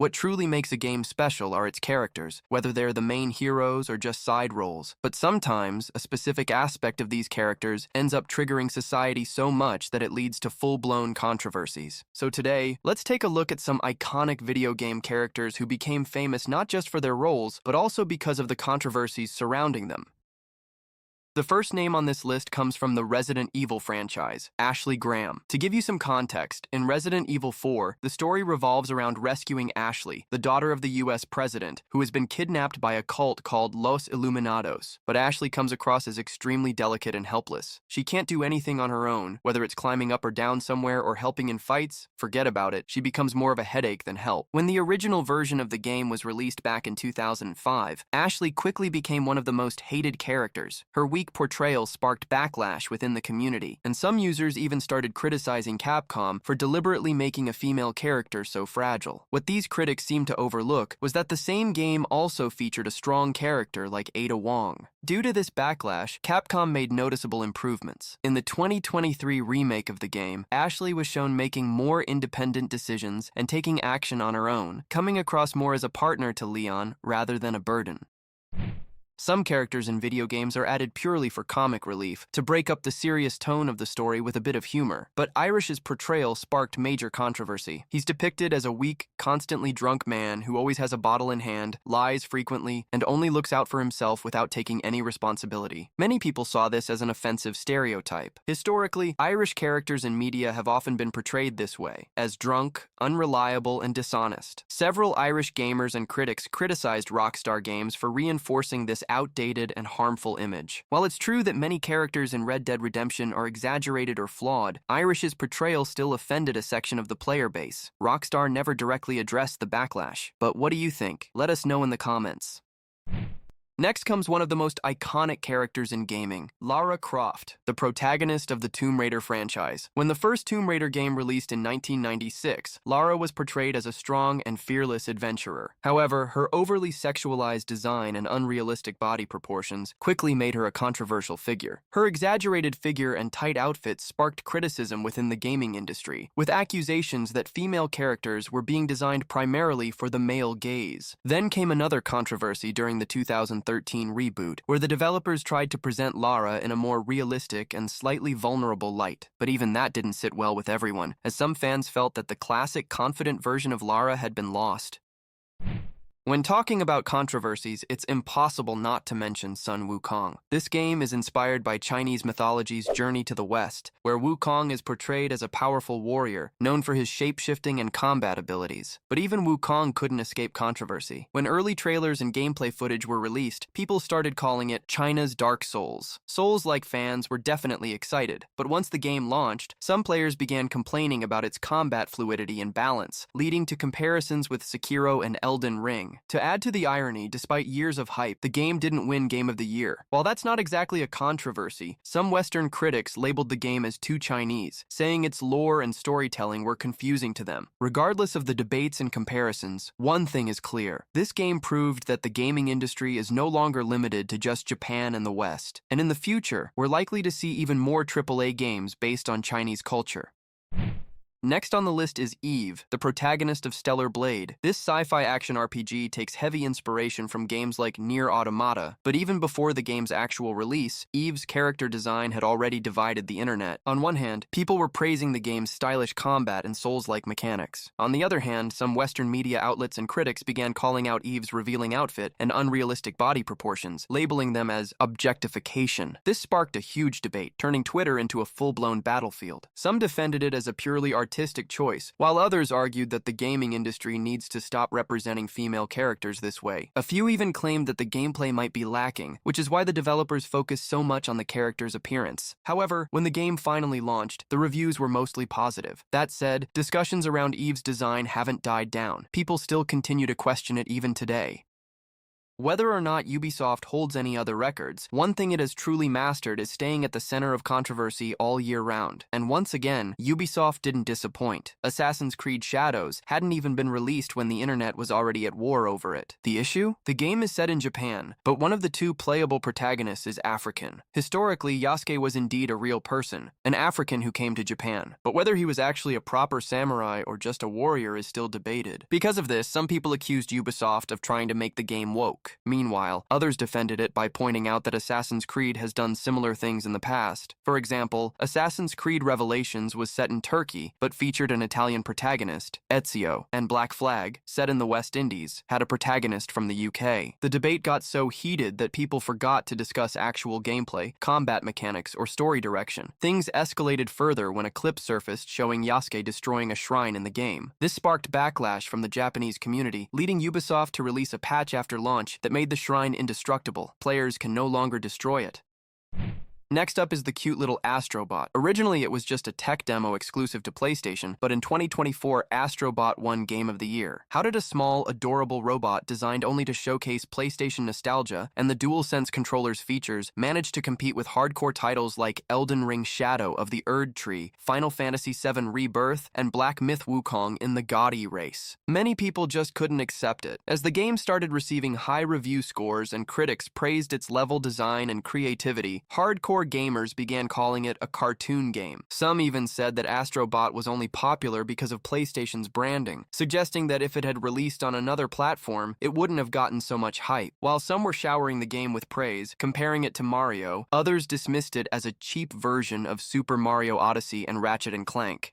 What truly makes a game special are its characters, whether they're the main heroes or just side roles. But sometimes, a specific aspect of these characters ends up triggering society so much that it leads to full-blown controversies. So today, let's take a look at some iconic video game characters who became famous not just for their roles, but also because of the controversies surrounding them. The first name on this list comes from the Resident Evil franchise, Ashley Graham. To give you some context, in Resident Evil 4, the story revolves around rescuing Ashley, the daughter of the US president, who has been kidnapped by a cult called Los Illuminados. But Ashley comes across as extremely delicate and helpless. She can't do anything on her own, whether it's climbing up or down somewhere or helping in fights, forget about it, she becomes more of a headache than help. When the original version of the game was released back in 2005, Ashley quickly became one of the most hated characters. Her weak portrayal sparked backlash within the community, and some users even started criticizing Capcom for deliberately making a female character so fragile. What these critics seemed to overlook was that the same game also featured a strong character like Ada Wong. Due to this backlash, Capcom made noticeable improvements. In the 2023 remake of the game, Ashley was shown making more independent decisions and taking action on her own, coming across more as a partner to Leon rather than a burden. Some characters in video games are added purely for comic relief, to break up the serious tone of the story with a bit of humor. But Irish's portrayal sparked major controversy. He's depicted as a weak, constantly drunk man who always has a bottle in hand, lies frequently, and only looks out for himself without taking any responsibility. Many people saw this as an offensive stereotype. Historically, Irish characters in media have often been portrayed this way, as drunk, unreliable, and dishonest. Several Irish gamers and critics criticized Rockstar Games for reinforcing this outdated and harmful image. While it's true that many characters in Red Dead Redemption are exaggerated or flawed, Irish's portrayal still offended a section of the player base. Rockstar never directly addressed the backlash. But what do you think? Let us know in the comments. Next comes one of the most iconic characters in gaming, Lara Croft, the protagonist of the Tomb Raider franchise. When the first Tomb Raider game released in 1996, Lara was portrayed as a strong and fearless adventurer. However, her overly sexualized design and unrealistic body proportions quickly made her a controversial figure. Her exaggerated figure and tight outfits sparked criticism within the gaming industry, with accusations that female characters were being designed primarily for the male gaze. Then came another controversy during the 2013 reboot, where the developers tried to present Lara in a more realistic and slightly vulnerable light. But even that didn't sit well with everyone, as some fans felt that the classic, confident version of Lara had been lost. When talking about controversies, it's impossible not to mention Sun Wukong. This game is inspired by Chinese mythology's Journey to the West, where Wukong is portrayed as a powerful warrior, known for his shape-shifting and combat abilities. But even Wukong couldn't escape controversy. When early trailers and gameplay footage were released, people started calling it China's Dark Souls. Souls-like fans were definitely excited, but once the game launched, some players began complaining about its combat fluidity and balance, leading to comparisons with Sekiro and Elden Ring. To add to the irony, despite years of hype, the game didn't win Game of the Year. While that's not exactly a controversy, some Western critics labeled the game as too Chinese, saying its lore and storytelling were confusing to them. Regardless of the debates and comparisons, one thing is clear. This game proved that the gaming industry is no longer limited to just Japan and the West. And in the future, we're likely to see even more AAA games based on Chinese culture. Next on the list is Eve, the protagonist of Stellar Blade. This sci-fi action RPG takes heavy inspiration from games like Nier Automata, but even before the game's actual release, Eve's character design had already divided the internet. On one hand, people were praising the game's stylish combat and Souls-like mechanics. On the other hand, some Western media outlets and critics began calling out Eve's revealing outfit and unrealistic body proportions, labeling them as objectification. This sparked a huge debate, turning Twitter into a full-blown battlefield. Some defended it as a purely artistic choice, while others argued that the gaming industry needs to stop representing female characters this way. A few even claimed that the gameplay might be lacking, which is why the developers focused so much on the character's appearance. However, when the game finally launched, the reviews were mostly positive. That said, discussions around Eve's design haven't died down. People still continue to question it even today. Whether or not Ubisoft holds any other records, one thing it has truly mastered is staying at the center of controversy all year round. And once again, Ubisoft didn't disappoint. Assassin's Creed Shadows hadn't even been released when the internet was already at war over it. The issue? The game is set in Japan, but one of the two playable protagonists is African. Historically, Yasuke was indeed a real person, an African who came to Japan. But whether he was actually a proper samurai or just a warrior is still debated. Because of this, some people accused Ubisoft of trying to make the game woke. Meanwhile, others defended it by pointing out that Assassin's Creed has done similar things in the past. For example, Assassin's Creed Revelations was set in Turkey, but featured an Italian protagonist, Ezio, and Black Flag, set in the West Indies, had a protagonist from the UK. The debate got so heated that people forgot to discuss actual gameplay, combat mechanics, or story direction. Things escalated further when a clip surfaced showing Yasuke destroying a shrine in the game. This sparked backlash from the Japanese community, leading Ubisoft to release a patch after launch that made the shrine indestructible. Players can no longer destroy it. Next up is the cute little Astro Bot. Originally, it was just a tech demo exclusive to PlayStation, but in 2024, Astro Bot won Game of the Year. How did a small, adorable robot designed only to showcase PlayStation nostalgia and the DualSense controller's features manage to compete with hardcore titles like Elden Ring Shadow of the Erd Tree, Final Fantasy VII Rebirth, and Black Myth Wukong in the gaudy race? Many people just couldn't accept it. As the game started receiving high review scores and critics praised its level design and creativity, hardcore gamers began calling it a cartoon game. Some even said that Astro Bot was only popular because of PlayStation's branding, suggesting that if it had released on another platform, it wouldn't have gotten so much hype. While some were showering the game with praise, comparing it to Mario, others dismissed it as a cheap version of Super Mario Odyssey and Ratchet & Clank.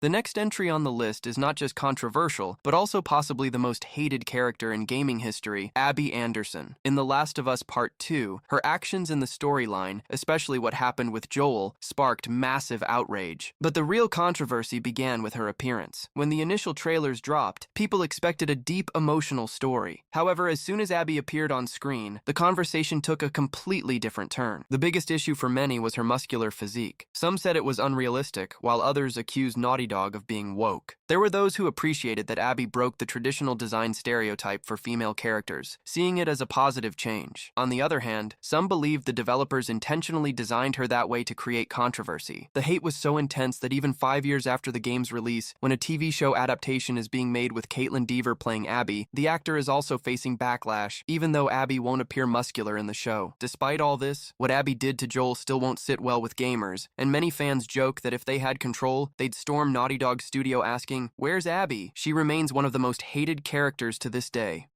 The next entry on the list is not just controversial, but also possibly the most hated character in gaming history, Abby Anderson. In The Last of Us Part 2, her actions in the storyline, especially what happened with Joel, sparked massive outrage. But the real controversy began with her appearance. When the initial trailers dropped, people expected a deep emotional story. However, as soon as Abby appeared on screen, the conversation took a completely different turn. The biggest issue for many was her muscular physique. Some said it was unrealistic, while others accused Naughty Dog of being woke. There were those who appreciated that Abby broke the traditional design stereotype for female characters, seeing it as a positive change. On the other hand, some believed the developers intentionally designed her that way to create controversy. The hate was so intense that even 5 years after the game's release, when a TV show adaptation is being made with Caitlin Dever playing Abby, the actor is also facing backlash, even though Abby won't appear muscular in the show. Despite all this, what Abby did to Joel still won't sit well with gamers, and many fans joke that if they had control, they'd storm Naughty Dog's studio asking, "Where's Abby?" She remains one of the most hated characters to this day.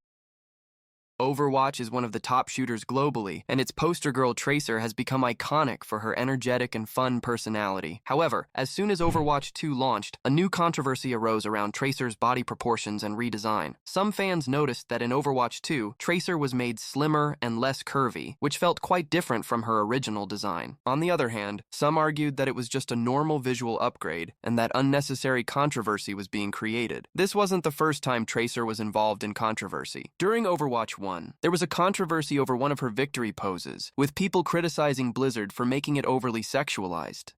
Overwatch is one of the top shooters globally, and its poster girl Tracer has become iconic for her energetic and fun personality. However, as soon as Overwatch 2 launched, a new controversy arose around Tracer's body proportions and redesign. Some fans noticed that in Overwatch 2, Tracer was made slimmer and less curvy, which felt quite different from her original design. On the other hand, some argued that it was just a normal visual upgrade, and that unnecessary controversy was being created. This wasn't the first time Tracer was involved in controversy. During Overwatch 1, there was a controversy over one of her victory poses, with people criticizing Blizzard for making it overly sexualized.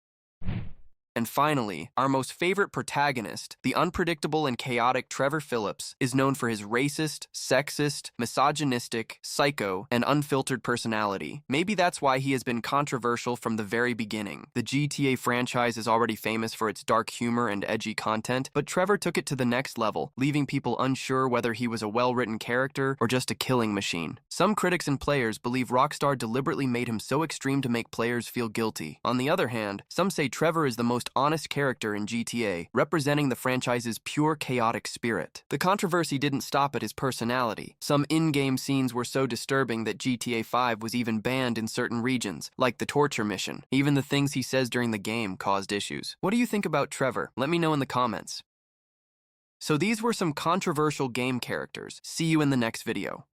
And finally, our most favorite protagonist, the unpredictable and chaotic Trevor Phillips, is known for his racist, sexist, misogynistic, psycho, and unfiltered personality. Maybe that's why he has been controversial from the very beginning. The GTA franchise is already famous for its dark humor and edgy content, but Trevor took it to the next level, leaving people unsure whether he was a well-written character or just a killing machine. Some critics and players believe Rockstar deliberately made him so extreme to make players feel guilty. On the other hand, some say Trevor is the most honest character in GTA, representing the franchise's pure chaotic spirit. The controversy didn't stop at his personality. Some in-game scenes were so disturbing that GTA 5 was even banned in certain regions, like the torture mission. Even the things he says during the game caused issues. What do you think about Trevor? Let me know in the comments. So these were some controversial game characters. See you in the next video.